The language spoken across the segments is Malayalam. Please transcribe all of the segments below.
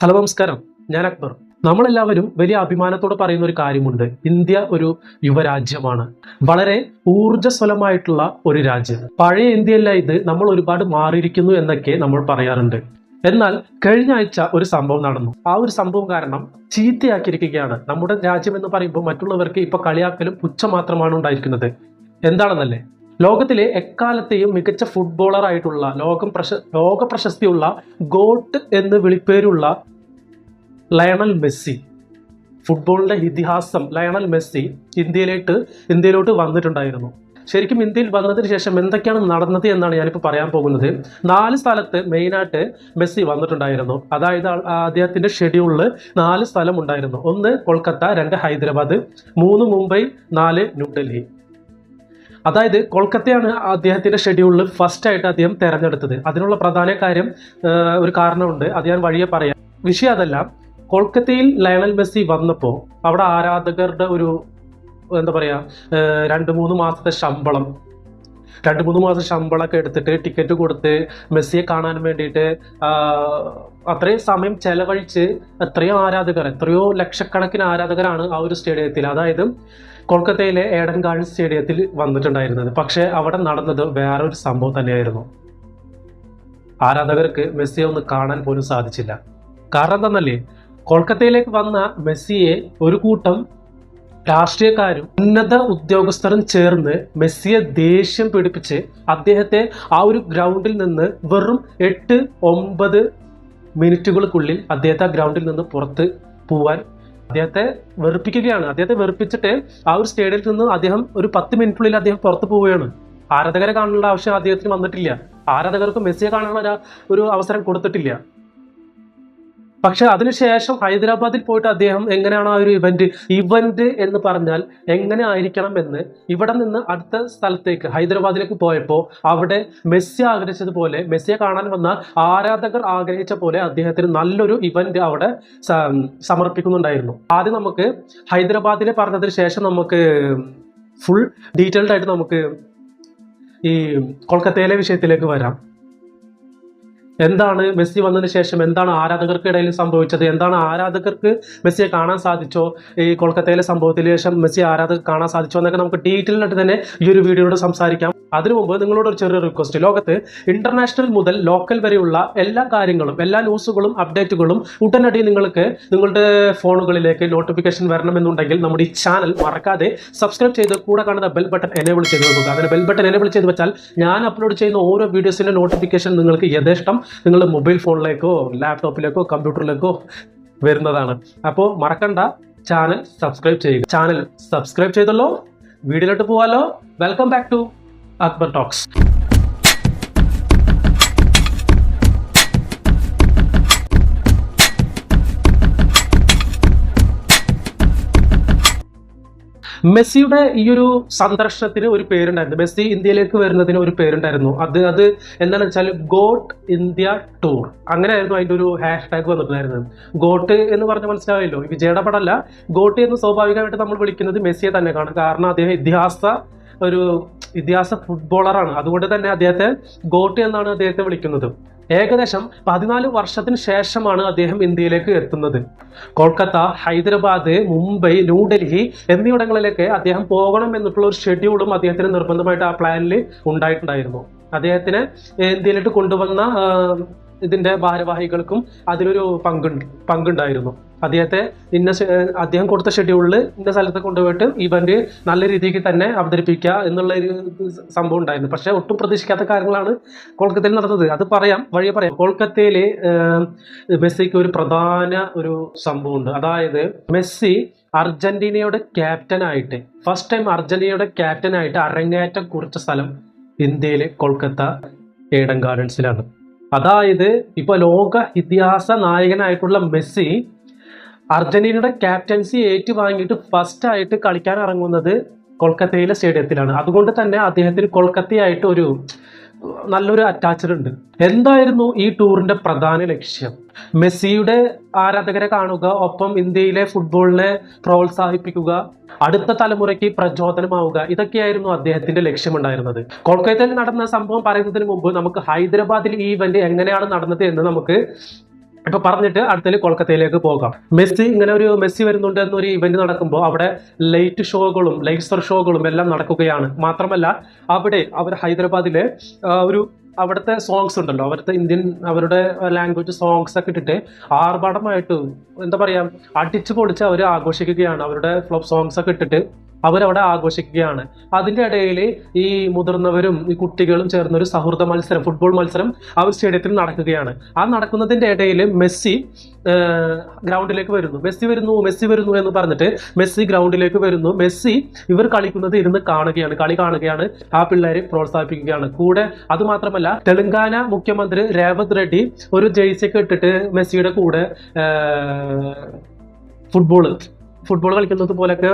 ഹലോ നമസ്കാരം, ഞാൻ അക്ബർ. നമ്മളെല്ലാവരും വലിയ അഭിമാനത്തോടെ പറയുന്ന ഒരു കാര്യമുണ്ട്. ഇന്ത്യ ഒരു യുവരാജ്യമാണ്, വളരെ ഊർജ്ജസ്വലമായിട്ടുള്ള ഒരു രാജ്യം. പഴയ ഇന്ത്യയല്ല ഇത്, നമ്മൾ ഒരുപാട് മാറിയിരിക്കുന്നു എന്നൊക്കെ നമ്മൾ പറയാറുണ്ട്. എന്നാൽ കഴിഞ്ഞ ആഴ്ച ഒരു സംഭവം നടന്നു. ആ ഒരു സംഭവം കാരണം ചീത്തയാക്കിയിരിക്കുകയാണ് നമ്മുടെ രാജ്യം എന്ന് പറയുമ്പോൾ മറ്റുള്ളവർക്ക് ഇപ്പൊ കളിയാക്കലും പുച്ഛം മാത്രമാണ് ഉണ്ടായിരിക്കുന്നത്. എന്താണെന്നല്ലേ, ലോകത്തിലെ എക്കാലത്തെയും മികച്ച ഫുട്ബോളർ ആയിട്ടുള്ള ലോക പ്രശസ്തിയുള്ള ഗോട്ട് എന്ന് വിളിപ്പേരുള്ള ലയണൽ മെസ്സി, ഫുട്ബോളിന്റെ ഇതിഹാസം ലയണൽ മെസ്സി ഇന്ത്യയിലോട്ട് വന്നിട്ടുണ്ടായിരുന്നു. ശരിക്കും ഇന്ത്യയിൽ വന്നതിന് ശേഷം എന്തൊക്കെയാണ് നടന്നത് എന്നാണ് ഞാനിപ്പോൾ പറയാൻ പോകുന്നത്. 4 സ്ഥലത്ത് മെയിനായിട്ട് മെസ്സി വന്നിട്ടുണ്ടായിരുന്നു. അതായത് അദ്ദേഹത്തിന്റെ ഷെഡ്യൂളിൽ 4 സ്ഥലം ഉണ്ടായിരുന്നു. 1 കൊൽക്കത്ത, 2 ഹൈദരാബാദ്, 3 മുംബൈ, 4 ന്യൂഡൽഹി. അതായത് കൊൽക്കത്തയാണ് അദ്ദേഹത്തിന്റെ ഷെഡ്യൂളിൽ ഫസ്റ്റ് ആയിട്ട് അദ്ദേഹം തെരഞ്ഞെടുത്തത്. അതിനുള്ള പ്രധാന കാര്യം, ഒരു കാരണമുണ്ട്, അത് ഞാൻ വഴിയെ പറയാം. വിഷയം അതല്ല. കൊൽക്കത്തയിൽ ലയണൽ മെസ്സി വന്നപ്പോൾ അവിടെ ആരാധകരുടെ ഒരു എന്താ പറയാ, 2-3 മാസത്തെ ശമ്പളം 2-3 മാസം ശമ്പളമൊക്കെ എടുത്തിട്ട് ടിക്കറ്റ് കൊടുത്ത് മെസ്സിയെ കാണാൻ വേണ്ടിയിട്ട് അത്രയും സമയം ചെലവഴിച്ച് എത്രയോ ലക്ഷക്കണക്കിന് ആരാധകരാണ് ആ ഒരു സ്റ്റേഡിയത്തിൽ, അതായത് കൊൽക്കത്തയിലെ ഏഡൻ ഗാർഡൻസ് സ്റ്റേഡിയത്തിൽ വന്നിട്ടുണ്ടായിരുന്നത്. പക്ഷേ അവിടെ നടന്നത് വേറൊരു സംഭവം തന്നെയായിരുന്നു. ആരാധകർക്ക് മെസ്സിയെ ഒന്ന് കാണാൻ പോലും സാധിച്ചില്ല. കാരണം എന്താണെന്നല്ലേ, കൊൽക്കത്തയിലേക്ക് വന്ന മെസ്സിയെ ഒരു കൂട്ടം രാഷ്ട്രീയക്കാരും ഉന്നത ഉദ്യോഗസ്ഥരും ചേർന്ന് മെസ്സിയെ ദേഷ്യം പിടിപ്പിച്ച് അദ്ദേഹത്തെ ആ ഒരു ഗ്രൗണ്ടിൽ നിന്ന് വെറും 8-9 മിനിറ്റുകൾക്കുള്ളിൽ അദ്ദേഹത്തെ ആ ഗ്രൗണ്ടിൽ നിന്ന് പുറത്ത് പോവാൻ അദ്ദേഹത്തെ വെറുപ്പിക്കുകയാണ്. അദ്ദേഹത്തെ വെറുപ്പിച്ചിട്ട് ആ ഒരു സ്റ്റേഡിയത്തിൽ നിന്ന് അദ്ദേഹം ഒരു 10 മിനിറ്റിനുള്ളിൽ അദ്ദേഹം പുറത്തു പോവുകയാണ്. ആരാധകരെ കാണാനുള്ള ആവശ്യം അദ്ദേഹത്തിന് വന്നിട്ടില്ല. ആരാധകർക്ക് മെസ്സിയെ കാണാനുള്ള ഒരു അവസരം കൊടുത്തിട്ടില്ല. പക്ഷെ അതിനുശേഷം ഹൈദരാബാദിൽ പോയിട്ട് അദ്ദേഹം എങ്ങനെയാണ് ആ ഒരു ഇവന്റ് എന്ന് പറഞ്ഞാൽ എങ്ങനെ ആയിരിക്കണം എന്ന് ഇവിടെ നിന്ന് അടുത്ത സ്ഥലത്തേക്ക് ഹൈദരാബാദിലേക്ക് പോയപ്പോൾ അവിടെ മെസ്സി ആഗ്രഹിച്ചതുപോലെ, മെസ്സിയെ കാണാൻ വന്ന ആരാധകർ ആഗ്രഹിച്ച പോലെ അദ്ദേഹത്തിന് നല്ലൊരു ഇവന്റ് അവിടെ സമർപ്പിക്കുന്നുണ്ടായിരുന്നു. ആദ്യം നമുക്ക് ഹൈദരാബാദിലെ പറഞ്ഞതിന് ശേഷം നമുക്ക് ഫുൾ ഡീറ്റെയിൽഡ് ആയിട്ട് നമുക്ക് ഈ കൊൽക്കത്തയിലെ വിഷയത്തിലേക്ക് വരാം. എന്താണ് മെസ്സി വന്നതിന് ശേഷം എന്താണ് ആരാധകർക്ക് ഇടയിൽ സംഭവിച്ചത്, എന്താണ് ആരാധകർക്ക് മെസ്സിയെ കാണാൻ സാധിച്ചോ, ഈ കൊൽക്കത്തയിലെ സംഭവത്തിന് ശേഷം മെസ്സി ആരാധകർക്ക് കാണാൻ സാധിച്ചോ എന്നൊക്കെ നമുക്ക് ഡീറ്റെയിൽ ആയിട്ട് തന്നെ ഈ ഒരു വീഡിയോയോട് സംസാരിക്കാം. അതിനു മുമ്പ് നിങ്ങളോട് ഒരു ചെറിയ റിക്വസ്റ്റ്. ലോകത്ത് ഇന്റർനാഷണൽ മുതൽ ലോക്കൽ വരെയുള്ള എല്ലാ കാര്യങ്ങളും, എല്ലാ ന്യൂസുകളും അപ്ഡേറ്റുകളും ഉടനടി നിങ്ങൾക്ക് നിങ്ങളുടെ ഫോണുകളിലേക്ക് നോട്ടിഫിക്കേഷൻ വരണമെന്നുണ്ടെങ്കിൽ നമ്മുടെ ഈ ചാനൽ മറക്കാതെ സബ്സ്ക്രൈബ് ചെയ്ത് കൂടെ കാണുന്ന ബെൽ ബട്ടൺ എനേബിൾ ചെയ്ത് വെക്കുക. അങ്ങനെ ബെൽ ബട്ടൺ എനേബിൾ ചെയ്ത് വെച്ചാൽ ഞാൻ അപ്ലോഡ് ചെയ്യുന്ന ഓരോ വീഡിയോസിന്റെ നോട്ടിഫിക്കേഷൻ നിങ്ങൾക്ക് യഥേഷ്ടം നിങ്ങളുടെ മൊബൈൽ ഫോണിലേക്കോ ലാപ്ടോപ്പിലേക്കോ കമ്പ്യൂട്ടറിലേക്കോ വരുന്നതാണ്. അപ്പോൾ മറക്കണ്ട, ചാനൽ സബ്സ്ക്രൈബ് ചെയ്യുക. ചാനൽ സബ്സ്ക്രൈബ് ചെയ്തല്ലോ, വീഡിയോയിലോട്ട് പോവാലോ. Welcome back to Akbar talks. മെസ്സിയുടെ ഈ ഒരു സന്ദർശനത്തിന് ഒരു പേരുണ്ടായിരുന്നു. മെസ്സി ഇന്ത്യയിലേക്ക് വരുന്നതിന് ഒരു പേരുണ്ടായിരുന്നു. അത് എന്താണെന്ന് വെച്ചാൽ ഗോട്ട് ഇന്ത്യ ടൂർ, അങ്ങനെയായിരുന്നു അതിൻ്റെ ഒരു #. വന്നിട്ടുണ്ടായിരുന്നത്. ഗോട്ട് എന്ന് പറഞ്ഞാൽ മനസ്സിലാവില്ലോ, വിജയുടെ പടമല്ല. ഗോട്ട് എന്ന് സ്വാഭാവികമായിട്ട് നമ്മൾ വിളിക്കുന്നത് മെസ്സിയെ തന്നെ കാണും. കാരണം അദ്ദേഹം ഇതിഹാസ ഫുട്ബോളറാണ്. അതുകൊണ്ട് തന്നെ അദ്ദേഹത്തെ ഗോട്ട് എന്നാണ് അദ്ദേഹത്തെ വിളിക്കുന്നത്. ഏകദേശം 14 വർഷത്തിന് ശേഷമാണ് അദ്ദേഹം ഇന്ത്യയിലേക്ക് എത്തുന്നത്. കൊൽക്കത്ത, ഹൈദരാബാദ്, മുംബൈ, ന്യൂഡൽഹി എന്നിവിടങ്ങളിലേക്ക് അദ്ദേഹം പോകണം എന്നിട്ടുള്ള ഒരു ഷെഡ്യൂളും അദ്ദേഹത്തിന് നിർബന്ധമായിട്ട് ആ പ്ലാനിൽ ഉണ്ടായിട്ടുണ്ടായിരുന്നു. അദ്ദേഹത്തിനെ ഇന്ത്യയിലേക്ക് കൊണ്ടുവന്ന ഇതിന്റെ ഭാരവാഹികൾക്കും അതിലൊരു പങ്കുണ്ടായിരുന്നു. അദ്ദേഹം കൊടുത്ത ഷെഡ്യൂളിൽ ഇന്ന സ്ഥലത്ത് കൊണ്ടുപോയിട്ട് ഇവന്റ് നല്ല രീതിക്ക് തന്നെ അവതരിപ്പിക്കുക എന്നുള്ള ഒരു സംഭവം ഉണ്ടായിരുന്നു. പക്ഷെ ഒട്ടും പ്രതീക്ഷിക്കാത്ത കാര്യങ്ങളാണ് കൊൽക്കത്തയിൽ നടന്നത്. അത് വഴിയെ പറയാം. കൊൽക്കത്തയിലെ മെസ്സിക്ക് ഒരു പ്രധാന ഒരു സംഭവമുണ്ട്. അതായത് മെസ്സി അർജന്റീനയുടെ ക്യാപ്റ്റനായിട്ട് ഫസ്റ്റ് ടൈം അരങ്ങേറ്റം കുറിച്ച സ്ഥലം ഇന്ത്യയിലെ കൊൽക്കത്ത ഏഡൻ ഗാർഡൻസിലാണ്. അതായത് ഇപ്പൊ ലോക ഇതിഹാസ നായകനായിട്ടുള്ള മെസ്സി അർജന്റീനയുടെ ക്യാപ്റ്റൻസി ഏറ്റുവാങ്ങിയിട്ട് ഫസ്റ്റ് ആയിട്ട് കളിക്കാൻ ഇറങ്ങുന്നത് കൊൽക്കത്തയിലെ സ്റ്റേഡിയത്തിലാണ്. അതുകൊണ്ട് തന്നെ അദ്ദേഹത്തിന് കൊൽക്കത്തയായിട്ട് ഒരു നല്ലൊരു അറ്റാച്ച്ഡ് ഉണ്ട്. എന്തായിരുന്നു ഈ ടൂറിന്റെ പ്രധാന ലക്ഷ്യം? മെസ്സിയുടെ ആരാധകരെ കാണുക, ഒപ്പം ഇന്ത്യയിലെ ഫുട്ബോളിനെ പ്രോത്സാഹിപ്പിക്കുക, അടുത്ത തലമുറയ്ക്ക് പ്രചോദനമാവുക. ഇതൊക്കെയായിരുന്നു അദ്ദേഹത്തിന്റെ ലക്ഷ്യമുണ്ടായിരുന്നത്. കൊൽക്കത്തയിൽ നടന്ന സംഭവം പറയുന്നതിന് മുമ്പ് നമുക്ക് ഹൈദരാബാദിൽ ഈ ഇവന്റ് എങ്ങനെയാണ് നടന്നത് എന്ന് നമുക്ക് ഇപ്പൊ പറഞ്ഞിട്ട് അടുത്തതിൽ കൊൽക്കത്തയിലേക്ക് പോകാം. മെസ്സി വരുന്നുണ്ട് എന്നൊരു ഇവന്റ് നടക്കുമ്പോൾ അവിടെ ലേസർ ഷോകളും എല്ലാം നടക്കുകയാണ്. മാത്രമല്ല അവിടെ അവർ ഹൈദരാബാദിലെ ഒരു അവിടുത്തെ സോങ്സ് ഉണ്ടല്ലോ, അവരുടെ ലാംഗ്വേജ് സോങ്സ് ഒക്കെ ഇട്ടിട്ട് ആർഭാടമായിട്ട് എന്താ പറയാ അടിച്ചു പൊളിച്ച് അവർ ആഘോഷിക്കുകയാണ്. അവരുടെ ഫ്ലോപ്പ് സോങ്സ് ഒക്കെ ഇട്ടിട്ട് അവരവിടെ ആഘോഷിക്കുകയാണ്. അതിൻ്റെ ഇടയിൽ ഈ മുതിർന്നവരും ഈ കുട്ടികളും ചേർന്നൊരു സൗഹൃദ മത്സരം, ഫുട്ബോൾ മത്സരം അവർ സ്റ്റേഡിയത്തിൽ നടക്കുകയാണ്. ആ നടക്കുന്നതിൻ്റെ ഇടയിൽ മെസ്സി ഗ്രൗണ്ടിലേക്ക് വരുന്നു. മെസ്സി വരുന്നു എന്ന് പറഞ്ഞിട്ട് മെസ്സി ഗ്രൗണ്ടിലേക്ക് വരുന്നു. മെസ്സി ഇവർ കളിക്കുന്നത് ഇരുന്ന് കളി കാണുകയാണ്. ആ പിള്ളേരെ പ്രോത്സാഹിപ്പിക്കുകയാണ്. കൂടെ അതുമാത്രമല്ല, തെലങ്കാന മുഖ്യമന്ത്രി രേവന്ത് റെഡ്ഡി ഒരു ജേഴ്സിയൊക്കെ ഇട്ടിട്ട് മെസ്സിയുടെ കൂടെ ഫുട്ബോൾ കളിക്കുന്നത് പോലെയൊക്കെ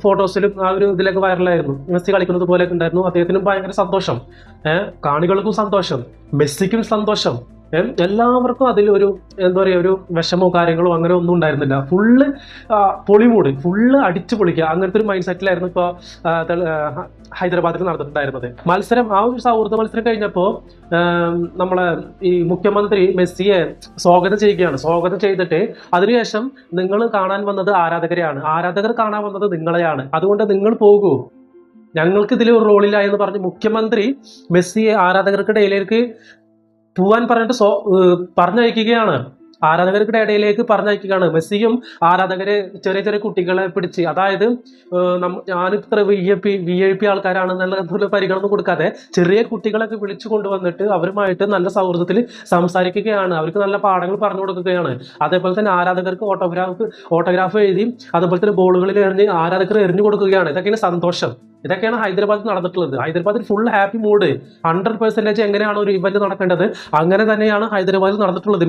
ഫോട്ടോസിലും ആ ഒരു ഇതിലൊക്കെ വൈറലായിരുന്നു. മെസ്സി കളിക്കുന്നത് പോലെയൊക്കെ ഉണ്ടായിരുന്നു. അദ്ദേഹത്തിനും ഭയങ്കര സന്തോഷം, കാണികൾക്കും സന്തോഷം, മെസ്സിക്കും സന്തോഷം. എല്ലാവർക്കും അതിലൊരു എന്താ പറയുക, ഒരു വിഷമോ കാര്യങ്ങളോ അങ്ങനെ ഒന്നും ഉണ്ടായിരുന്നില്ല. ഫുള്ള് പൊളിമൂട്, ഫുള്ള് അടിച്ചു പൊളിക്കുക, അങ്ങനത്തെ ഒരു മൈൻഡ് സെറ്റിലായിരുന്നു ഇപ്പോൾ ഹൈദരാബാദിൽ നടന്നിട്ടുണ്ടായിരുന്നത്. ആ ഒരു സൗഹൃദ മത്സരം കഴിഞ്ഞപ്പോൾ നമ്മളെ ഈ മുഖ്യമന്ത്രി മെസ്സിയെ സ്വാഗതം ചെയ്യുകയാണ്. സ്വാഗതം ചെയ്തിട്ട് അതിനുശേഷം നിങ്ങൾ കാണാൻ വന്നത് ആരാധകർ കാണാൻ വന്നത് നിങ്ങളെയാണ്, അതുകൊണ്ട് നിങ്ങൾ പോകൂ, ഞങ്ങൾക്ക് ഇതിൽ ഒരു റോളില്ല എന്ന് പറഞ്ഞ് മുഖ്യമന്ത്രി മെസ്സിയെ ആരാധകർക്കിടയിലേക്ക് പോവാൻ പറഞ്ഞിട്ട് പറഞ്ഞയക്കുകയാണ്. മെസ്സിയും ആരാധകരെ ചെറിയ കുട്ടികളെ പിടിച്ച്, അതായത് ഞാനിത്ര VIP ആൾക്കാരാണെന്നുള്ള പരിഗണന കൊടുക്കാതെ ചെറിയ കുട്ടികളൊക്കെ വിളിച്ചു കൊണ്ടുവന്നിട്ട് അവരുമായിട്ട് നല്ല സൗഹൃദത്തിൽ സംസാരിക്കുകയാണ്. അവർക്ക് നല്ല പാഠങ്ങൾ പറഞ്ഞു കൊടുക്കുകയാണ്. അതേപോലെ തന്നെ ആരാധകർക്ക് ഓട്ടോഗ്രാഫ് എഴുതി അതുപോലെ തന്നെ ബോളുകളിൽ ആരാധകർ എറിഞ്ഞു കൊടുക്കുകയാണ്. ഇതൊക്കെയാണ് സന്തോഷം. ഇതൊക്കെയാണ് ഹൈദരാബാദിൽ നടന്നിട്ടുള്ളത്. ഹൈദരാബാദിൽ ഫുൾ ഹാപ്പി മൂഡ്, 100% എങ്ങനെയാണ് ഒരു ഇവന്റ് നടക്കേണ്ടത് അങ്ങനെ തന്നെയാണ് ഹൈദരാബാദിൽ നടന്നിട്ടുള്ളത്,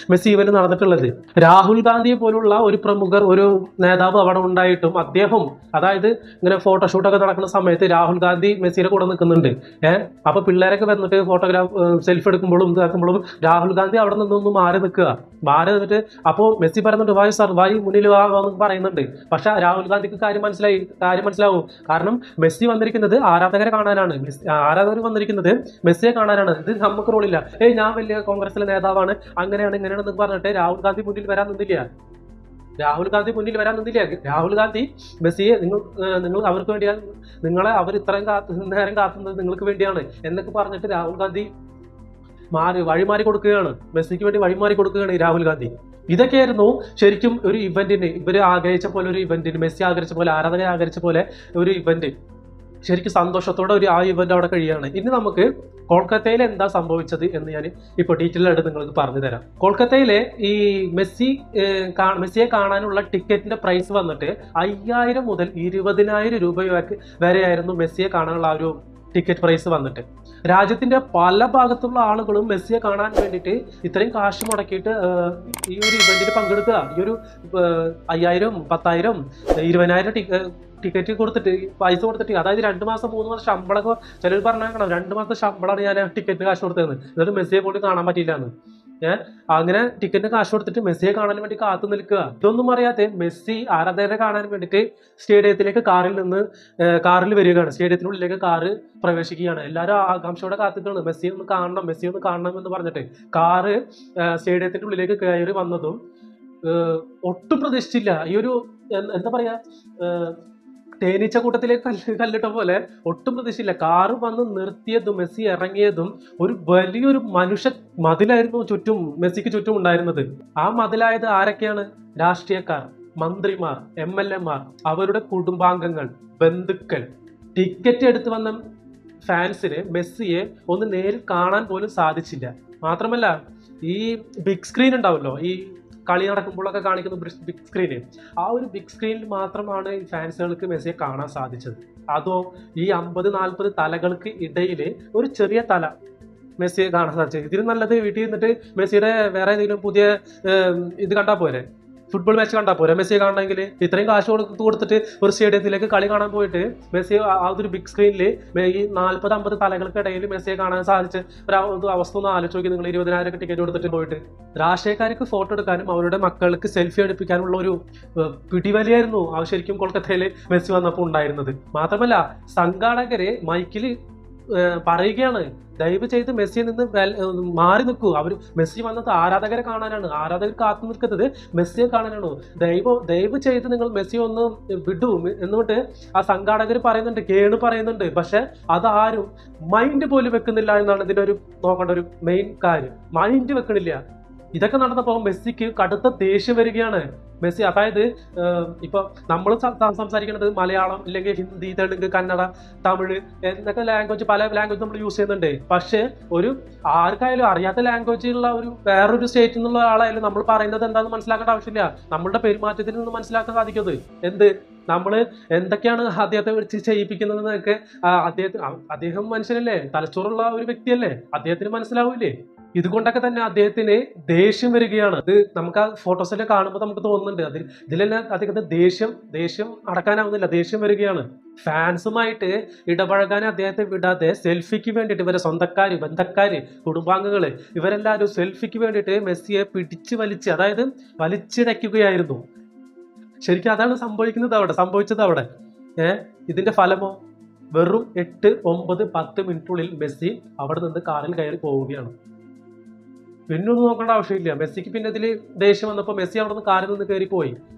മെസ്സി ഇവന്റ് നടന്നിട്ടുള്ളത്. രാഹുൽ ഗാന്ധിയെ പോലുള്ള ഒരു നേതാവ് അവിടെ ഉണ്ടായിട്ടും അദ്ദേഹം, അതായത് ഇങ്ങനെ ഫോട്ടോഷൂട്ടൊക്കെ നടക്കുന്ന സമയത്ത് രാഹുൽ ഗാന്ധി മെസ്സിയുടെ കൂടെ നിൽക്കുന്നുണ്ട്. അപ്പൊ പിള്ളേരൊക്കെ വന്നിട്ട് സെൽഫി എടുക്കുമ്പോഴും ഇതാക്കുമ്പോഴും രാഹുൽ ഗാന്ധി അവിടെ നിന്നൊന്ന് മാറി നിന്നിട്ട് അപ്പോൾ മെസ്സി പറയുന്നുണ്ട് വായു സർ, വായു മുന്നിൽ പറയുന്നുണ്ട്. പക്ഷെ രാഹുൽ ഗാന്ധിക്ക് കാര്യം മനസ്സിലാവും. കാരണം മെസ്സി വന്നിരിക്കുന്നത് ആരാധകരെ കാണാനാണ്, ആരാധകർ വന്നിരിക്കുന്നത് മെസ്സിയെ കാണാനാണ്. ഇത് നമുക്ക് റോളില്ല, ഞാൻ വലിയ കോൺഗ്രസിലെ നേതാവാണ്, ഇങ്ങനെയാണെന്ന് പറഞ്ഞിട്ട് രാഹുൽ ഗാന്ധി മുന്നിൽ വരാൻ നിന്നില്ല. രാഹുൽ ഗാന്ധി മെസ്സിയെ നിങ്ങൾ അവർക്ക് വേണ്ടിയാണ്, അവർ ഇത്രയും നേരം കാത്തുന്നത് നിങ്ങൾക്ക് വേണ്ടിയാണ് എന്നൊക്കെ പറഞ്ഞിട്ട് രാഹുൽ ഗാന്ധി വഴിമാറി കൊടുക്കുകയാണ്. മെസ്സിക്ക് വേണ്ടി വഴിമാറി കൊടുക്കുകയാണ് രാഹുൽ ഗാന്ധി. ഇതൊക്കെയായിരുന്നു ശരിക്കും ഒരു ഇവന്റിന്, ഇവർ ആഗ്രഹിച്ച പോലെ ഒരു ഇവന്റിന്, മെസ്സി ആഗ്രഹിച്ച പോലെ, ആരാധകരെ ആഗ്രഹിച്ച പോലെ ഒരു ഇവന്റ്, ശരിക്കും സന്തോഷത്തോടെ ആ ഇവന്റ് അവിടെ കഴിയുകയാണ്. ഇനി നമുക്ക് കൊൽക്കത്തയിൽ എന്താ സംഭവിച്ചത് എന്ന് ഞാൻ ഇപ്പോൾ ഡീറ്റെയിൽ ആയിട്ട് നിങ്ങൾക്ക് പറഞ്ഞു തരാം. കൊൽക്കത്തയിലെ ഈ മെസ്സിയെ കാണാനുള്ള ടിക്കറ്റിന്റെ പ്രൈസ് വന്നിട്ട് 5000 മുതൽ 20,000 രൂപ വരെയായിരുന്നു മെസ്സിയെ കാണാനുള്ള ആ ഒരു ടിക്കറ്റ് പ്രൈസ് വന്നിട്ട്. രാജ്യത്തിന്റെ പല ഭാഗത്തുള്ള ആളുകളും മെസ്സിയെ കാണാൻ വേണ്ടിയിട്ട് ഇത്രയും കാശ് മുടക്കിയിട്ട് ഈ ഒരു ഇവന്റിൽ പങ്കെടുക്കുക. ഈ ഒരു 5000, 10,000, 20,000 ടിക്കറ്റ് കൊടുത്തിട്ട്, പൈസ കൊടുത്തിട്ട്, അതായത് 2 മാസം 3 മാസം ശമ്പളമൊക്കെ ചിലർ പറഞ്ഞേക്കണം, 2 മാസത്തെ ശമ്പളമാണ് ഞാൻ ടിക്കറ്റിന് കാശ് കൊടുത്തതെന്ന്, എന്നിട്ട് മെസ്സിയെ പോലും കാണാൻ പറ്റിയില്ല എന്ന്. അങ്ങനെ ടിക്കറ്റിന് കാശ് കൊടുത്തിട്ട് മെസ്സിയെ കാണാൻ വേണ്ടി കാത്തു നിൽക്കുക. ഇതൊന്നും അറിയാതെ മെസ്സി ആരാധകരെ കാണാൻ വേണ്ടിയിട്ട് സ്റ്റേഡിയത്തിലേക്ക് കാറിൽ വരികയാണ്. സ്റ്റേഡിയത്തിനുള്ളിലേക്ക് കാറ് പ്രവേശിക്കുകയാണ്. എല്ലാവരും ആകാംക്ഷയോടെ കാത്തിട്ടാണ് മെസ്സിയെ ഒന്ന് കാണണം എന്ന് പറഞ്ഞിട്ട് കാറ് സ്റ്റേഡിയത്തിന്റെ ഉള്ളിലേക്ക് കയറി വന്നതും ഒട്ടും പ്രതീക്ഷിച്ചില്ല. ഈ ഒരു എന്താ പറയാ, തേനീച്ച കൂട്ടത്തിലേക്ക് കല്ലിട്ട പോലെ ഒട്ടും പ്രതീക്ഷയില്ല. കാറ് വന്ന് നിർത്തിയതും മെസ്സി ഇറങ്ങിയതും ഒരു വലിയൊരു മനുഷ്യ മതിലായിരുന്നു മെസ്സിക്ക് ചുറ്റും ഉണ്ടായിരുന്നത്. ആ മതിലായത് ആരൊക്കെയാണ്? രാഷ്ട്രീയക്കാർ, മന്ത്രിമാർ, MLA മാർ, അവരുടെ കുടുംബാംഗങ്ങൾ, ബന്ധുക്കൾ. ടിക്കറ്റ് എടുത്ത് വന്ന ഫാൻസിന് മെസ്സിയെ ഒന്ന് നേരിൽ കാണാൻ പോലും സാധിച്ചില്ല. മാത്രമല്ല ഈ ബിഗ് സ്ക്രീൻ ഉണ്ടാവല്ലോ, ഈ കളി നടക്കുമ്പോഴൊക്കെ കാണിക്കുന്ന ബിഗ് സ്ക്രീന്, ആ ഒരു ബിഗ് സ്ക്രീനിൽ മാത്രമാണ് ഈ ഫാൻസുകൾക്ക് മെസ്സിയെ കാണാൻ സാധിച്ചത്. അതോ ഈ 50-40 തലകൾക്ക് ഇടയിൽ ഒരു ചെറിയ തല മെസ്സിയെ കാണാൻ സാധിച്ചത്. ഇതിന് നല്ലത് വീട്ടിൽ നിന്നിട്ട് മെസ്സിയുടെ വേറെ ഏതെങ്കിലും പുതിയ ഇത് കണ്ടാൽ പോരെ, ഫുട്ബോൾ മാച്ച് കണ്ടാൽ പോരെ. മെസ്സിയെ കാണണമെങ്കിൽ ഇത്രയും കാശ് കൊടുത്തിട്ട് ഒരു സ്റ്റേഡിയത്തിലേക്ക് കളി കാണാൻ പോയിട്ട് മെസ്സിയെ ആ ഒരു ബിഗ് സ്ക്രീനിൽ ഈ 40-50 തലകൾക്കിടയിൽ മെസ്സിയെ കാണാൻ സാധിച്ച ഒരു അവസ്ഥ ഒന്ന് ആലോചിച്ച് നോക്കി നിങ്ങൾ. 20,000 ടിക്കറ്റ് കൊടുത്തിട്ട് പോയിട്ട് രാഷ്ട്രീയക്കാർക്ക് ഫോട്ടോ എടുക്കാനും അവരുടെ മക്കൾക്ക് സെൽഫി എടുപ്പിക്കാനുള്ള ഒരു പിടിവലിയായിരുന്നു ശരിക്കും കൊൽക്കത്തയിൽ മെസ്സി വന്നപ്പോൾ ഉണ്ടായിരുന്നത്. മാത്രമല്ല സംഘാടകരെ മൈക്കിൽ പറയുകയാണ്, ദയവ് ചെയ്ത് മെസ്സിയിൽ നിന്ന് മാറി നിൽക്കൂ. അവർ മെസ്സി വന്നത് ആരാധകരെ കാണാനാണ്, ആരാധകർ കാത്തു നിൽക്കുന്നത് മെസ്സിയെ കാണാനാണോ? ദയവ് ചെയ്ത് നിങ്ങൾ മെസ്സിയെ ഒന്ന് വിടൂ എന്നിട്ട് ആ സംഘാടകർ പറയുന്നുണ്ട്, കേണ് പറയുന്നുണ്ട്. പക്ഷെ അതാരും മൈൻഡ് പോലും വെക്കുന്നില്ല എന്നാണ് ഇതിന്റെ ഒരു നോക്കേണ്ട ഒരു മെയിൻ കാര്യം. മൈൻഡ് വെക്കണില്ല. ഇതൊക്കെ നടന്നപ്പോൾ മെസ്സിക്ക് കടുത്ത ദേഷ്യം വരികയാണ്. മെസ്സി അതായത് ഇപ്പൊ നമ്മൾ സംസാരിക്കുന്നത് മലയാളം അല്ലെങ്കിൽ ഹിന്ദി, തെലുങ്ക്, കന്നഡ, തമിഴ് എന്നൊക്കെ ലാംഗ്വേജ്, പല ലാംഗ്വേജ് നമ്മൾ യൂസ് ചെയ്യുന്നുണ്ട്. പക്ഷെ ഒരു ആർക്കായാലും അറിയാത്ത ലാംഗ്വേജിലുള്ള ഒരു വേറൊരു സ്റ്റേറ്റിൽ നിന്നുള്ള ആളായാലും നമ്മൾ പറയുന്നത് എന്താണെന്ന് മനസ്സിലാക്കേണ്ട ആവശ്യമില്ല. നമ്മളുടെ പെരുമാറ്റത്തിൽ നിന്ന് മനസ്സിലാക്കാൻ സാധിക്കുന്നത് എന്ത് നമ്മൾ എന്തൊക്കെയാണ് അദ്ദേഹത്തെ വിളിച്ച് ചെയ്യിപ്പിക്കുന്നതെന്നൊക്കെ അദ്ദേഹം മനുഷ്യനല്ലേ, തലച്ചോറുള്ള ഒരു വ്യക്തിയല്ലേ, അദ്ദേഹത്തിന് മനസ്സിലാവൂലേ? ഇതുകൊണ്ടൊക്കെ തന്നെ അദ്ദേഹത്തിന് ദേഷ്യം വരികയാണ്. ഇത് നമുക്ക് ആ ഫോട്ടോസെല്ലാം കാണുമ്പോൾ നമുക്ക് തോന്നുന്നുണ്ട് ഇതിലെല്ലാം അദ്ദേഹത്തിന് ദേഷ്യം അടക്കാനാവുന്നില്ല, ദേഷ്യം വരികയാണ്. ഫാൻസുമായിട്ട് ഇടപഴകാൻ അദ്ദേഹത്തെ വിടാതെ സെൽഫിക്ക് വേണ്ടിയിട്ട് ഇവരെ സ്വന്തക്കാര്, ബന്ധക്കാര്, കുടുംബാംഗങ്ങള് ഇവരെല്ലാവരും സെൽഫിക്ക് വേണ്ടിയിട്ട് മെസ്സിയെ പിടിച്ച് അതായത് വലിച്ചിഴയ്ക്കുകയായിരുന്നു. ശരിക്കും അതാണ് സംഭവിച്ചത് അവിടെ. ഇതിന്റെ ഫലമോ വെറും 8, 9, 10 മിനിറ്റുള്ളിൽ മെസ്സി അവിടെ നിന്ന് കാറിൽ കയറി പോവുകയാണ്. പിന്നെ ഒന്നും നോക്കേണ്ട ആവശ്യമില്ല. മെസ്സിക്ക് പിന്നെ ഇതിൽ ദേഷ്യം വന്നപ്പോൾ മെസ്സി അവിടെ നിന്ന് കാറിൽ നിന്ന് കയറി പോയി.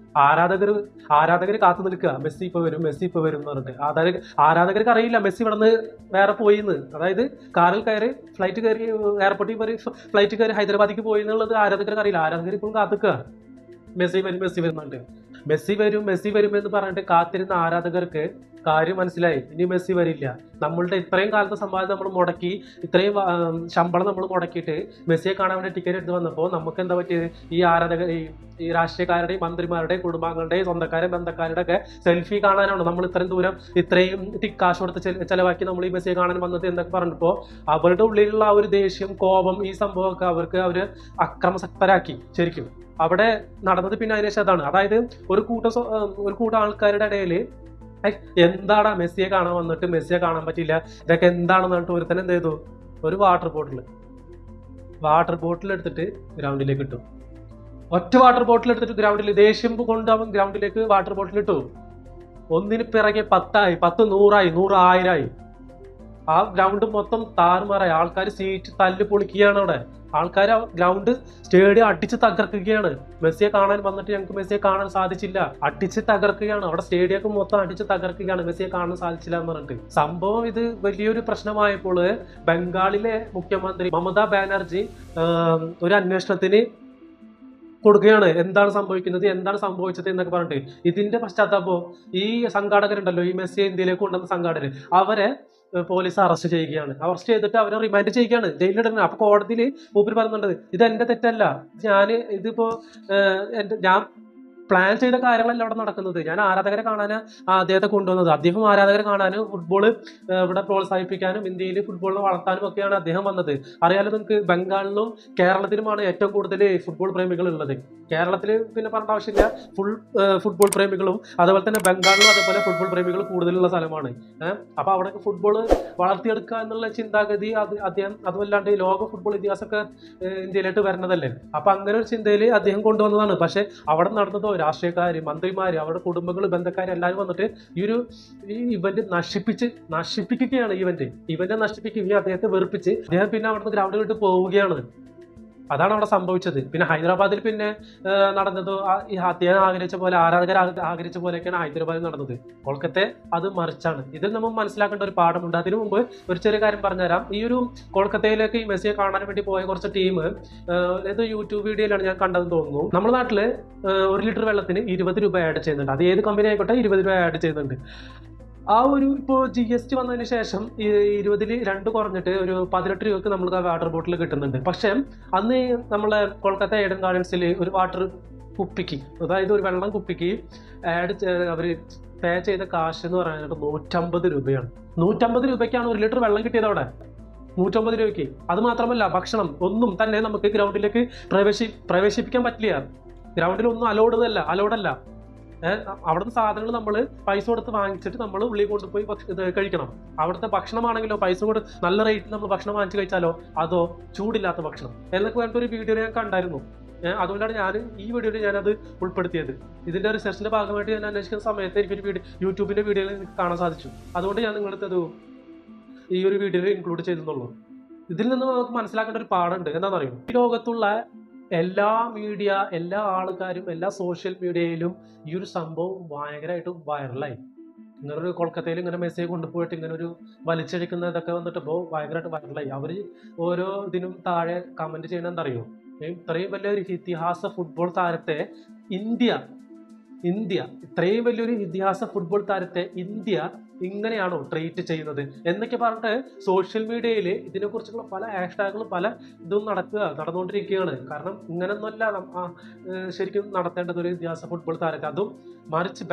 ആരാധകർ കാത്തു നിൽക്കുക, മെസ്സി ഇപ്പൊ വരും എന്ന് പറഞ്ഞിട്ട്. ആരാധകർക്ക് അറിയില്ല മെസ്സി ഇവിടെ നിന്ന് വേറെ പോയി എന്ന്. അതായത് കാറിൽ കയറി ഫ്ലൈറ്റ് കയറി എയർപോർട്ടിൽ കയറി ഫ്ലൈറ്റ് കയറി ഹൈദരാബാദിക്ക് പോയി എന്നുള്ളത് ആരാധകർക്ക് അറിയില്ല. ആരാധകർ ഇപ്പോഴും കാത്തുക്കുക മെസ്സി വരുന്നുണ്ട്. മെസ്സി വരും എന്ന് പറഞ്ഞിട്ട് കാത്തിരുന്ന ആരാധകർക്ക് കാര്യം മനസ്സിലായി, ഇനി മെസ്സി വരില്ല. നമ്മളുടെ ഇത്രയും കാലത്തെ സമ്പാദ്യം നമ്മൾ മുടക്കി, ഇത്രയും ശമ്പളം നമ്മൾ മുടക്കിയിട്ട് മെസ്സിയെ കാണാൻ വേണ്ടി ടിക്കറ്റ് എടുത്ത് വന്നപ്പോൾ നമുക്ക് എന്താ പറ്റിയത്? ഈ രാഷ്ട്രീയക്കാരുടെയും മന്ത്രിമാരുടെയും കുടുംബാംഗങ്ങളുടെയും സ്വന്തക്കാരും ബന്ധക്കാരുടെ ഒക്കെ സെൽഫി കാണാനാണ് നമ്മൾ ഇത്രയും ദൂരം ഇത്രയും കാശ് കൊടുത്ത് ചെലവാക്കി നമ്മൾ ഈ മെസ്സിയെ കാണാൻ വന്നത് എന്നൊക്കെ പറഞ്ഞപ്പോൾ അവരുടെ ഉള്ളിലുള്ള ആ ഒരു ദേഷ്യം, കോപം, ഈ സംഭവമൊക്കെ അവർ അക്രമസക്തരാക്കി. ശരിക്കും അവിടെ നടന്നത് പിന്നെ അതിനുശേഷം അതാണ്. അതായത് ഒരു കൂട്ടം ആൾക്കാരുടെ ഇടയിൽ എന്താടാ മെസ്സിയെ കാണാൻ വന്നിട്ട് മെസ്സിയെ കാണാൻ പറ്റില്ല, ഇതൊക്കെ എന്താണെന്ന് പറഞ്ഞിട്ട് ഒരുത്തൻ എന്ത് ചെയ്തു? ഒരു വാട്ടർ ബോട്ടിൽ എടുത്തിട്ട് ഗ്രൗണ്ടിലേക്ക് ഇട്ടു. ഒറ്റ വാട്ടർ ബോട്ടിൽ എടുത്തിട്ട് ഗ്രൗണ്ടിൽ ദേഷ്യം കൊണ്ട് അവൻ ഗ്രൗണ്ടിലേക്ക് വാട്ടർ ബോട്ടിൽ ഇട്ടു. ഒന്നിന് പിറകെ 10 100 1000 ആ ഗ്രൗണ്ട് മൊത്തം താറുമാറായി. ആൾക്കാർ സീറ്റ് തല്ല് പൊളിക്കുകയാണ്. അവിടെ ആൾക്കാർ ഗ്രൗണ്ട് സ്റ്റേഡിയം അടിച്ച് തകർക്കുകയാണ്. മെസ്സിയെ കാണാൻ വന്നിട്ട് ഞങ്ങൾക്ക് മെസ്സിയെ കാണാൻ സാധിച്ചില്ല, അടിച്ച് തകർക്കുകയാണ്. അവിടെ സ്റ്റേഡിയം മൊത്തം അടിച്ച് തകർക്കുകയാണ്, മെസ്സിയെ കാണാൻ സാധിച്ചില്ല എന്ന് പറഞ്ഞിട്ട്. സംഭവം ഇത് വലിയൊരു പ്രശ്നമായപ്പോൾ ബംഗാളിലെ മുഖ്യമന്ത്രി മമതാ ബാനർജി ഒരു അന്വേഷണത്തിന് കൊടുക്കുകയാണ്. എന്താണ് സംഭവിച്ചത് എന്നൊക്കെ പറഞ്ഞിട്ട്. ഇതിന്റെ പശ്ചാത്തലപ്പോ ഈ സംഘാടകരുണ്ടല്ലോ, ഈ മെസ്സിയെ ഇന്ത്യയിലേക്ക് കൊണ്ടുവന്ന സംഘാടകർ, അവരെ പോലീസ് അറസ്റ്റ് ചെയ്തിട്ട് അവരെ റിമാൻഡ് ചെയ്യുകയാണ്, ജയിലിലിടുന്നത്. അപ്പൊ കോടതിയിൽ മൂപ്പര് പറയുന്നുണ്ട്, ഇത് എന്റെ തെറ്റല്ല, ഞാൻ പ്ലാൻ ചെയ്ത കാര്യങ്ങളല്ല അവിടെ നടക്കുന്നത്. ഞാൻ ആരാധകരെ കാണാന് അദ്ദേഹത്തെ കൊണ്ടുവന്നത്. അദ്ദേഹം ആരാധകരെ കാണാനും ഫുട്ബോൾ ഇവിടെ പ്രോത്സാഹിപ്പിക്കാനും ഇന്ത്യയിൽ ഫുട്ബോളിനെ വളർത്താനും ഒക്കെയാണ് അദ്ദേഹം വന്നത്. അറിയാലോ നിങ്ങൾക്ക്, ബംഗാളിലും കേരളത്തിലുമാണ് ഏറ്റവും കൂടുതൽ ഫുട്ബോൾ പ്രേമികൾ ഉള്ളത്. കേരളത്തിൽ പിന്നെ പറഞ്ഞ ആവശ്യമില്ല, ഫുട്ബോൾ പ്രേമികളും അതുപോലെ തന്നെ ബംഗാളിലും അതേപോലെ ഫുട്ബോൾ പ്രേമികൾ കൂടുതലുള്ള സ്ഥലമാണ്. അപ്പൊ അവിടെ ഫുട്ബോൾ വളർത്തിയെടുക്കുക എന്നുള്ള ചിന്താഗതി അതുമല്ലാണ്ട് ലോക ഫുട്ബോൾ ഇതിഹാസമൊക്കെ ഇന്ത്യയിലോട്ട് വരുന്നതല്ലേ. അപ്പൊ അങ്ങനെ ഒരു ചിന്തയിൽ അദ്ദേഹം കൊണ്ടുവന്നതാണ്. പക്ഷെ അവിടെ നടന്നതോ രാഷ്ട്രീയക്കാര്, മന്ത്രിമാര്, അവരുടെ കുടുംബങ്ങൾ, ബന്ധക്കാര് എല്ലാവരും വന്നിട്ട് ഈ ഇവന്റ് നശിപ്പിക്കുകയാണ്. ഇവന്റ് നശിപ്പിക്കുകയും അദ്ദേഹത്തെ വെറുപ്പിച്ച് അദ്ദേഹം പിന്നെ അവിടുന്ന് ഗ്രൗണ്ടിൽ വിട്ട് പോവുകയാണ്. അതാണ് അവിടെ സംഭവിച്ചത്. പിന്നെ ഹൈദരാബാദിൽ പിന്നെ നടന്നത് അദ്ദേഹം ആഗ്രഹിച്ച പോലെ, ആരാധകർ ആഗ്രഹിച്ച പോലെയൊക്കെയാണ് ഹൈദരാബാദിൽ നടന്നത്. കൊൽക്കത്ത അത് മറിച്ചാണ്. ഇതിൽ നമ്മൾ മനസ്സിലാക്കേണ്ട ഒരു പാഠമുണ്ട്. അതിനു മുമ്പ് ഒരു ചെറിയ കാര്യം പറഞ്ഞുതരാം. ഈ ഒരു കൊൽക്കത്തയിലേക്ക് ഈ മെസ്സിയെ കാണാൻ വേണ്ടി പോയ കുറച്ച് ടീം ഏത് യൂട്യൂബ് വീഡിയോയിലാണ് ഞാൻ കണ്ടതെന്ന് തോന്നുന്നു. നമ്മുടെ നാട്ടില് 1 ലിറ്റർ വെള്ളത്തിന് 20 രൂപ ആഡ് ചെയ്യുന്നുണ്ട്. അത് ഏത് കമ്പനി ആയിക്കോട്ടെ 20 രൂപ ആഡ് ചെയ്യുന്നുണ്ട്. ആ ഒരു ഇപ്പോൾ GST വന്നതിന് ശേഷം 20-ൽ 2 കുറഞ്ഞിട്ട് ഒരു 18 രൂപയ്ക്ക് നമുക്ക് ആ വാട്ടർ ബോട്ടിൽ കിട്ടുന്നുണ്ട്. പക്ഷെ അന്ന് നമ്മളെ കൊൽക്കത്ത ഏഡൻ ഗാർഡൻസിൽ ഒരു വാട്ടർ കുപ്പിക്ക്, അതായത് ഒരു വെള്ളം കുപ്പിക്ക് അവർ പേ ചെയ്ത കാശ് എന്ന് പറയാനായിട്ട് 150 രൂപയാണ്. 150 രൂപയ്ക്കാണ് 1 ലിറ്റർ വെള്ളം കിട്ടിയത് അവിടെ. 150 രൂപയ്ക്ക്. അത് മാത്രമല്ല, ഭക്ഷണം ഒന്നും തന്നെ നമുക്ക് ഗ്രൗണ്ടിലേക്ക് പ്രവേശിപ്പിക്കാൻ പറ്റില്ല. ഗ്രൗണ്ടിൽ ഒന്നും അലോഡല്ല. അവിടുത്തെ സാധനങ്ങൾ നമ്മൾ പൈസ കൊടുത്ത് വാങ്ങിച്ചിട്ട് നമ്മൾ ഉള്ളിൽ കൊണ്ടുപോയി കഴിക്കണം. അവിടുത്തെ ഭക്ഷണമാണെങ്കിലോ പൈസ കൊടുത്ത് നല്ല റേറ്റിൽ നമ്മൾ ഭക്ഷണം വാങ്ങിച്ച് കഴിച്ചാലോ അതോ ചൂടില്ലാത്ത ഭക്ഷണം എന്നൊക്കെ പറഞ്ഞിട്ട് ഒരു വീഡിയോ ഞാൻ കണ്ടായിരുന്നു. അതുകൊണ്ടാണ് ഞാൻ ഈ വീഡിയോയിൽ ഞാനത് ഉൾപ്പെടുത്തിയത്. ഇതിന്റെ റിസർച്ചിന്റെ ഭാഗമായിട്ട് ഞാൻ അന്വേഷിക്കുന്ന സമയത്ത് എനിക്കൊരു യൂട്യൂബിന്റെ വീഡിയോയിൽ എനിക്ക് കാണാൻ സാധിച്ചു. അതുകൊണ്ട് ഞാൻ നിങ്ങളടുത്തത് ഈ ഒരു വീഡിയോയിൽ ഇൻക്ലൂഡ് ചെയ്തെന്നുള്ളൂ. ഇതിൽ നിന്ന് നമുക്ക് മനസ്സിലാക്കേണ്ട ഒരു പാടുണ്ട്. എന്താണെന്ന് അറിയോ? ഈ ലോകത്തുള്ള എല്ലാ മീഡിയ, എല്ലാ ആൾക്കാരും, എല്ലാ സോഷ്യൽ മീഡിയയിലും ഈ ഒരു സംഭവം ഭയങ്കരമായിട്ട് വൈറലായി. ഇങ്ങനെ ഒരു കൊൽക്കത്തയിൽ ഇങ്ങനെ മെസ്സേജ് കൊണ്ടുപോയിട്ട് ഇങ്ങനെ ഒരു വലിച്ചഴിക്കുന്ന ഇതൊക്കെ വന്നിട്ട് ഇപ്പോൾ ഭയങ്കരമായിട്ട് വൈറലായി. അവർ ഓരോ ഇതിനും താഴെ കമന്റ് ചെയ്യണ എന്തറിയോ? ഇത്രയും വലിയൊരു ഇതിഹാസ ഫുട്ബോൾ താരത്തെ ഇന്ത്യ ഇന്ത്യ ഇത്രയും വലിയൊരു ഇതിഹാസ ഫുട്ബോൾ താരത്തെ ഇന്ത്യ ഇങ്ങനെയാണോ ട്രീറ്റ് ചെയ്യുന്നത് എന്നൊക്കെ പറഞ്ഞിട്ട് സോഷ്യൽ മീഡിയയിൽ ഇതിനെക്കുറിച്ചുള്ള പല ഹാഷ്ടാഗുകളും പല ഇതും നടന്നുകൊണ്ടിരിക്കുകയാണ്. കാരണം ഇങ്ങനൊന്നുമല്ല ശരിക്കും നടത്തേണ്ടത് ഒരു ഇതിഹാസ ഫുട്ബോൾ താരത്തെ. അതും മറിച്ച്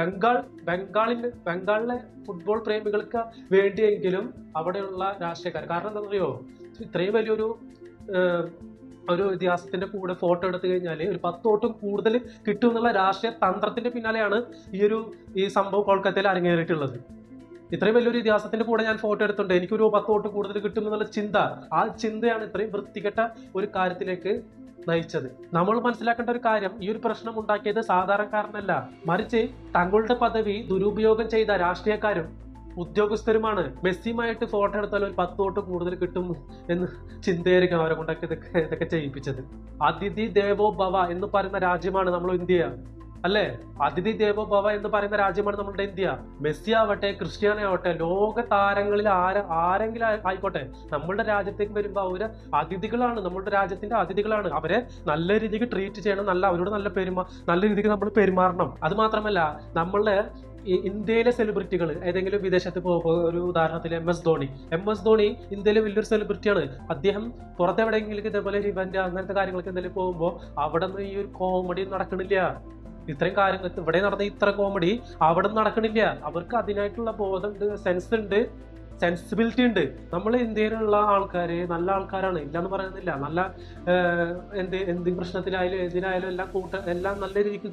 ബംഗാളിലെ ഫുട്ബോൾ പ്രേമികൾക്ക് വേണ്ടിയെങ്കിലും അവിടെയുള്ള രാഷ്ട്രീയക്കാർ, കാരണം എന്താ പറയുക, ഇത്രയും വലിയൊരു ഒരു ഇതിഹാസത്തിന്റെ കൂടെ ഫോട്ടോ എടുത്തു കഴിഞ്ഞാൽ ഒരു 10 വോട്ടും കൂടുതൽ കിട്ടും എന്നുള്ള രാഷ്ട്രീയ തന്ത്രത്തിന്റെ പിന്നാലെയാണ് ഈ സംഭവം കൊൽക്കത്തയിൽ അരങ്ങേറിയിട്ടുള്ളത്. ഇത്രയും വലിയൊരു ഇതിഹാസത്തിന്റെ കൂടെ ഞാൻ ഫോട്ടോ എടുത്തിട്ടുണ്ട്, എനിക്കൊരു 10 വോട്ട് കൂടുതൽ കിട്ടും എന്നുള്ള ചിന്ത, ആ ചിന്തയാണ് ഇത്രയും വൃത്തികെട്ട ഒരു കാര്യത്തിലേക്ക് നയിച്ചത്. നമ്മൾ മനസ്സിലാക്കേണ്ട ഒരു കാര്യം, ഈ ഒരു പ്രശ്നം ഉണ്ടാക്കിയത് സാധാരണക്കാരനല്ല, മറിച്ച് തങ്ങളുടെ പദവി ദുരുപയോഗം ചെയ്ത രാഷ്ട്രീയക്കാരും ഉദ്യോഗസ്ഥരുമാണ്. മെസ്സിയുമായിട്ട് ഫോട്ടോ എടുത്താൽ ഒരു 10 വോട്ട് കൂടുതൽ കിട്ടും എന്ന് ചിന്തയായിരിക്കും അവരെ കൊണ്ടൊക്കെ ഇതൊക്കെ ചെയ്യിപ്പിച്ചത്. അതിഥി ദേവോ ഭവ എന്ന് പറയുന്ന രാജ്യമാണ് നമ്മൾ ഇന്ത്യ, അല്ലേ? അതിഥി ദേവോ ഭവ എന്ന് പറയുന്ന രാജ്യമാണ് നമ്മുടെ ഇന്ത്യ. മെസ്സി ആവട്ടെ, ക്രിസ്ത്യാനോ ആവട്ടെ, ലോക താരങ്ങളിൽ ആരെങ്കിലും ആയിക്കോട്ടെ, നമ്മളുടെ രാജ്യത്തേക്ക് വരുമ്പോൾ അവര് അതിഥികളാണ്, നമ്മുടെ രാജ്യത്തിന്റെ അതിഥികളാണ്. അവരെ നല്ല രീതിക്ക് ട്രീറ്റ് ചെയ്യണം, അവരോട് നല്ല രീതിക്ക് നമ്മൾ പെരുമാറണം. അത് മാത്രമല്ല, നമ്മളുടെ ഇന്ത്യയിലെ സെലിബ്രിറ്റികൾ ഏതെങ്കിലും വിദേശത്ത് പോകുമ്പോൾ, ഒരു ഉദാഹരണത്തിൽ എം എസ് ധോണി ഇന്ത്യയിലെ വലിയൊരു സെലിബ്രിറ്റിയാണ്. അദ്ദേഹം പുറത്തെവിടെയെങ്കിലും ഇതേപോലെ ഒരു ഇവന്റ് അങ്ങനത്തെ കാര്യങ്ങൾക്ക് എന്തെങ്കിലും പോകുമ്പോൾ അവിടെ നിന്ന് ഈ ഒരു കോമഡി നടക്കണില്ല. ഇത്രയും കാര്യങ്ങൾ ഇവിടെ നടന്ന ഇത്ര കോമഡി അവിടെ നടക്കണില്ല. അവർക്ക് അതിനായിട്ടുള്ള ബോധമുണ്ട്, സെൻസ് ഉണ്ട്, സെൻസിബിലിറ്റി ഉണ്ട്. നമ്മൾ ഇന്ത്യയിലുള്ള ആൾക്കാര് നല്ല ആൾക്കാരാണ്, ഇല്ലാന്ന് പറയുന്നില്ല. നല്ല എന്ത് പ്രശ്നത്തിലായാലും എന്തിനായാലും എല്ലാം നല്ല രീതിക്ക്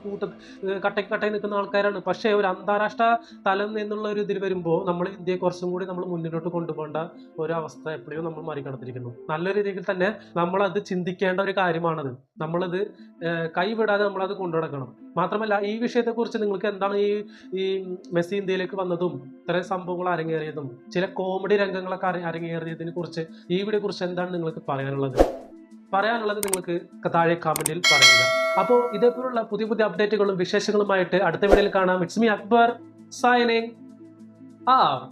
കട്ടയിൽ നിൽക്കുന്ന ആൾക്കാരാണ്. പക്ഷേ ഒരു അന്താരാഷ്ട്ര തലം എന്നുള്ള ഒരു ഇതിൽ വരുമ്പോൾ നമ്മൾ ഇന്ത്യയെ കുറച്ചും കൂടി നമ്മൾ മുന്നിലോട്ട് കൊണ്ടുപോകേണ്ട ഒരു അവസ്ഥ എപ്പോഴും നമ്മൾ മറികടന്നിരിക്കുന്നു. നല്ല രീതിയിൽ തന്നെ നമ്മളത് ചിന്തിക്കേണ്ട ഒരു കാര്യമാണത്. നമ്മളത് കൈവിടാതെ നമ്മളത് കൊണ്ടുനടക്കണം. മാത്രമല്ല, ഈ വിഷയത്തെക്കുറിച്ച് നിങ്ങൾക്ക് എന്താണ് ഈ മെസ്സി ഇന്ത്യയിലേക്ക് വന്നതും ഇത്തരം സംഭവങ്ങൾ അരങ്ങേറിയതും ചില കോമഡി രംഗങ്ങളൊക്കെ അരങ്ങേറിയതിനെ കുറിച്ച് ഈ വീഡിയോ കുറിച്ച് എന്താണ് നിങ്ങൾക്ക് പറയാനുള്ളത് നിങ്ങൾക്ക് താഴെ കമന്റിൽ പറയുക. അപ്പോൾ ഇതേപോലുള്ള പുതിയ അപ്ഡേറ്റുകളും വിശേഷങ്ങളുമായിട്ട് അടുത്ത വീഡിയോയിൽ കാണാം. It's me Akbar signing out.